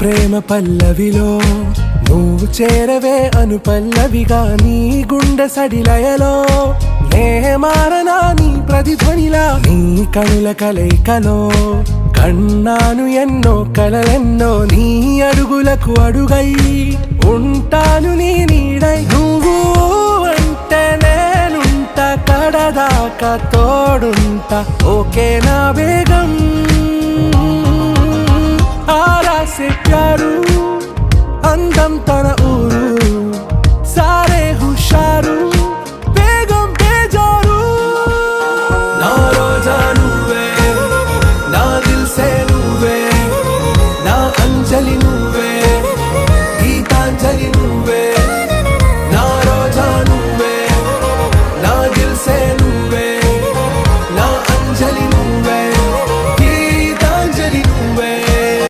ప్రేమ పల్లవిలో నువ్వు చేరవే అను పల్లవిగా నీ గుండె సడిలయలో నే మారనా నీ ప్రతిధ్వనిలా నీ కనుల కలయికలో కన్నాను ఎన్నో కలలెన్నో నీ అడుగులకు అడుగై ఉంటాను నీ నీడై నువ్వు అంటే నేనుంట కడదాకా తోడుంటా ఓకే నా బేగం आरा से प्यारू अंदम तन ऊरू सारे हुशारू बेगम बेजारू ना रोजा नुवे ना दिल से नुवे ना अंजलि नुवे